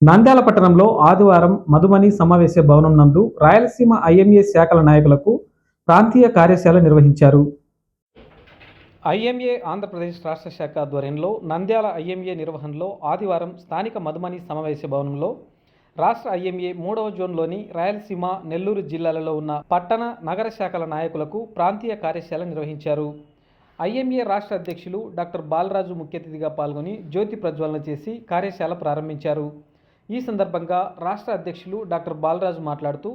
నంద్యాల పట్టణంలో ఆదివారం మధుమని సమావేశ భవనం నందు రాయలసీమ ఐఎంఏ శాఖల నాయకులకు ప్రాంతీయ కార్యశాల నిర్వహించారు. ఐఎంఏ ఆంధ్రప్రదేశ్ రాష్ట్ర శాఖ ఆధ్వర్యంలో నంద్యాల ఐఎంఏ నిర్వహణలో ఆదివారం స్థానిక మధుమని సమావేశ భవనంలో రాష్ట్ర ఐఎంఏ 3వ జోన్లోని రాయలసీమ, నెల్లూరు జిల్లాలలో ఉన్న పట్టణ, నగర శాఖల నాయకులకు ప్రాంతీయ కార్యశాల నిర్వహించారు. ఐఎంఏ రాష్ట్ర అధ్యక్షులు డాక్టర్ బాలరాజు ముఖ్య అతిథిగా పాల్గొని జ్యోతి ప్రజ్వలన చేసి కార్యశాల ప్రారంభించారు. ఈ సందర్భంగా రాష్ట్ర అధ్యక్షులు డాక్టర్ బాలరాజు మాట్లాడుతూ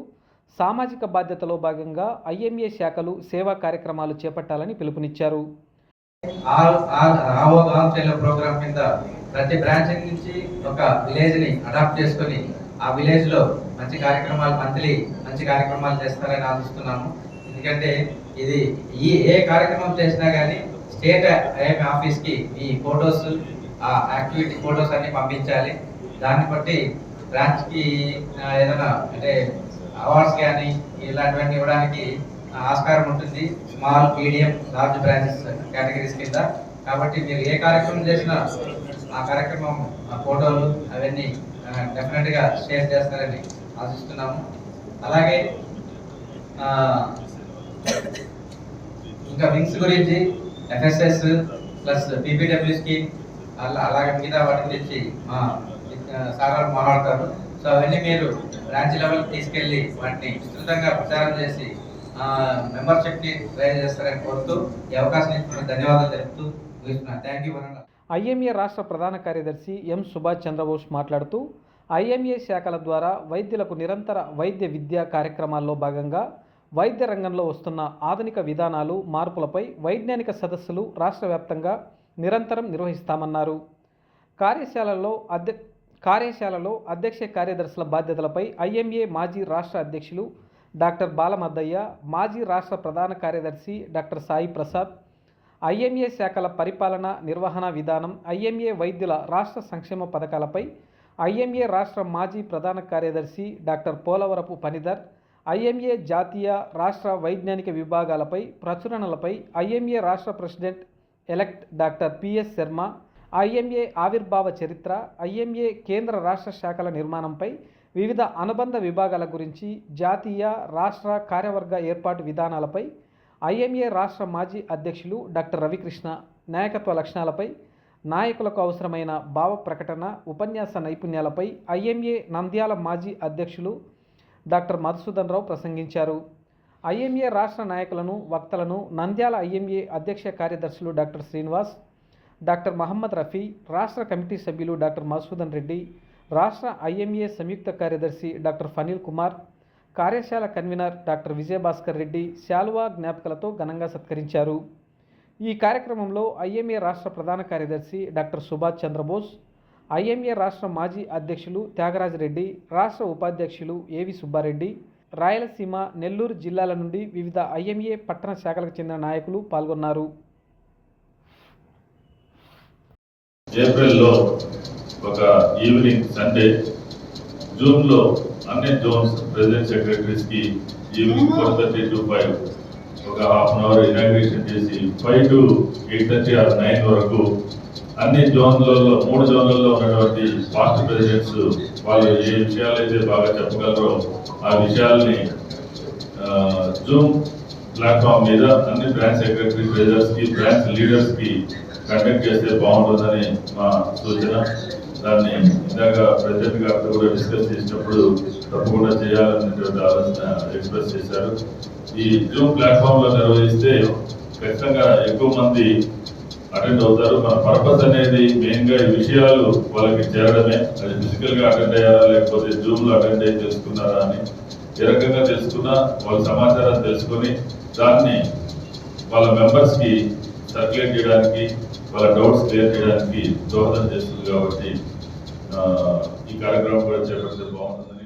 సామాజిక బాధ్యతలో భాగంగా ఐఎంఏ శాఖలు సేవా కార్యక్రమాలు చేపట్టాలని పిలుపునిచ్చారు. ప్రోగ్రామ్ కింద ప్రతి బ్రాంచ్ నుంచి ఒక విలేజ్ ని అడాప్ట్ చేసుకొని ఆ విలేజ్ లో మంచి కార్యక్రమాలు మంచి కార్యక్రమాలు చేస్తారని ఆశిస్తున్నాము. ఎందుకంటే ఇది ఏ కార్యక్రమం చేసినా కానీ స్టేట్ ఐఎంఏ ఆఫీస్ కి ఈ ఫొటోస్, ఆ యాక్టివిటీ ఫొటోస్ అన్ని పంపించాలి. దాన్ని బట్టి బ్రాంచ్ కి ఏదైనా అంటే అవార్డ్స్ కానీ ఇలాంటివన్నీ ఇవ్వడానికి ఆస్కారం ఉంటుంది, small, medium, large branches categories కింద. కాబట్టి మీరు ఏ కార్యక్రమం చేసినా ఆ కార్యక్రమం ఫోటోలు అవన్నీ డెఫినెట్గా షేర్ చేస్తారని ఆశిస్తున్నాము. అలాగే ఇంకా వింగ్స్ గురించి ఎఫ్ఎస్ఎస్ ప్లస్ పీపీడబ్ల్యూ స్కీమ్ అలాగే మిగతా వాటి గురించి మా సార్ మాట్లాడతారు. సో అవన్నీ మీరు బ్రాంచ్ లెవెల్ తీసుకెళ్ళి వాటిని విస్తృతంగా ప్రచారం చేసి మెంబర్షిప్ ని రైజ్ చేస్తారని కోరుతూ ఈ అవకాశం ఇచ్చిన ధన్యవాదాలు తెలుపుతూ ముగిస్తున్నాను. Thank you. ఐఎంఏ రాష్ట్ర ప్రధాన కార్యదర్శి ఎం సుభాష్ చంద్రబోస్ మాట్లాడుతూ ఐఎంఏ శాఖల ద్వారా వైద్యులకు నిరంతర వైద్య విద్యా కార్యక్రమాల్లో భాగంగా వైద్య రంగంలో వస్తున్న ఆధునిక విధానాలు, మార్పులపై వైజ్ఞానిక సదస్సులు రాష్ట్ర వ్యాప్తంగా నిరంతరం నిర్వహిస్తామన్నారు. కార్యశాలలో అధ్యక్ష కార్యదర్శుల బాధ్యతలపై ఐఎంఏ మాజీ రాష్ట్ర అధ్యక్షులు డాక్టర్ బాలమద్దయ్య, మాజీ రాష్ట్ర ప్రధాన కార్యదర్శి డాక్టర్ సాయి ప్రసాద్, ఐఎంఏ శాఖల పరిపాలన, నిర్వహణ విధానం, ఐఎంఏ వైద్యుల రాష్ట్ర సంక్షేమ పథకాలపై ఐఎంఏ రాష్ట్ర మాజీ ప్రధాన కార్యదర్శి డాక్టర్ పోలవరపు ఫణిధర్, ఐఎంఏ జాతీయ, రాష్ట్ర వైజ్ఞానిక విభాగాలపై ప్రచురణలపై ఐఎంఏ రాష్ట్ర president elect doctor PS Sharma, IMA ఆవిర్భావ చరిత్ర, ఐఎంఏ కేంద్ర రాష్ట్ర శాఖల నిర్మాణంపై వివిధ అనుబంధ విభాగాల గురించి, జాతీయ, రాష్ట్ర కార్యవర్గ ఏర్పాటు విధానాలపై ఐఎంఏ రాష్ట్ర మాజీ అధ్యక్షులు డాక్టర్ రవికృష్ణ నాయకత్వ లక్షణాలపై, నాయకులకు అవసరమైన భావ ప్రకటన, ఉపన్యాస నైపుణ్యాలపై ఐఎంఏ నంద్యాల మాజీ అధ్యక్షులు డాక్టర్ మధుసూదన్ రావు ప్రసంగించారు. ఐఎంఏ రాష్ట్ర నాయకులను, వక్తలను నంద్యాల ఐఎంఏ అధ్యక్ష కార్యదర్శులు డాక్టర్ శ్రీనివాస్, డాక్టర్ మహమ్మద్ రఫీ, రాష్ట్ర కమిటీ సభ్యులు డాక్టర్ మధుసూదన్ రెడ్డి, రాష్ట్ర ఐఎంఏ సంయుక్త కార్యదర్శి డాక్టర్ ఫనీల్ కుమార్, కార్యశాల కన్వీనర్ డాక్టర్ విజయభాస్కర్ రెడ్డి శాలువా జ్ఞాపికలతో ఘనంగా సత్కరించారు. ఈ కార్యక్రమంలో ఐఎంఏ రాష్ట్ర ప్రధాన కార్యదర్శి డాక్టర్ సుభాష్ చంద్రబోస్, ఐఎంఏ రాష్ట్ర మాజీ అధ్యక్షులు త్యాగరాజరెడ్డి, రాష్ట్ర ఉపాధ్యక్షులు ఏవి సుబ్బారెడ్డి, రాయలసీమ, నెల్లూరు జిల్లాల నుండి వివిధ ఐఎంఏ పట్టణ శాఖలకు చెందిన నాయకులు పాల్గొన్నారు. ఏప్రిల్లో ఒక ఈవినింగ్ సండే జూమ్లో అన్ని జోన్స్ ప్రెసిడెంట్ సెక్రటరీస్కి ఈవినింగ్ 4:30 to 5 ఒక హాఫ్ అన్ అవర్ ఇనాగ్రేషన్ చేసి 5 to 8:30 or 9 వరకు అన్ని జోన్లలో 3 జోన్లలో ఉన్నటువంటి పాస్ట్ ప్రెసిడెంట్స్ వాళ్ళు ఏ విషయాలు అయితే బాగా చెప్పగలరో ఆ విషయాల్ని జూమ్ ప్లాట్ఫామ్ మీద అన్ని బ్రాంచ్ సెక్రటరీ ట్రెజరర్స్కి, బ్రాంచ్ లీడర్స్కి కండక్ట్ చేస్తే బాగుంటుందని మా సూచన. దాన్ని ఇందాక ప్రెసిడెంట్ గారితో కూడా డిస్కస్ చేసినప్పుడు తప్పకుండా చేయాలనేటువంటి ఆలోచన ఎక్స్ప్రెస్ చేశారు. ఈ జూమ్ ప్లాట్ఫామ్లో నిర్వహిస్తే ఖచ్చితంగా ఎక్కువ మంది అటెండ్ అవుతారు. మన పర్పస్ అనేది మెయిన్గా ఈ విషయాలు వాళ్ళకి చేరడమే. అది ఫిజికల్గా అటెండ్ అయ్యారా లేకపోతే జూమ్లో అటెండ్ అయ్యి తెలుసుకున్నారా అని ఏ రకంగా తెలుసుకున్నా వాళ్ళ సమాచారం తెలుసుకొని దాన్ని వాళ్ళ మెంబర్స్కి సర్క్యులేట్ చేయడానికి, వాళ్ళ డౌట్స్ క్లియర్ చేయడానికి దోహదం చేస్తుంది. కాబట్టి ఈ కార్యక్రమం కూడా చేపడితే బాగుంటుందని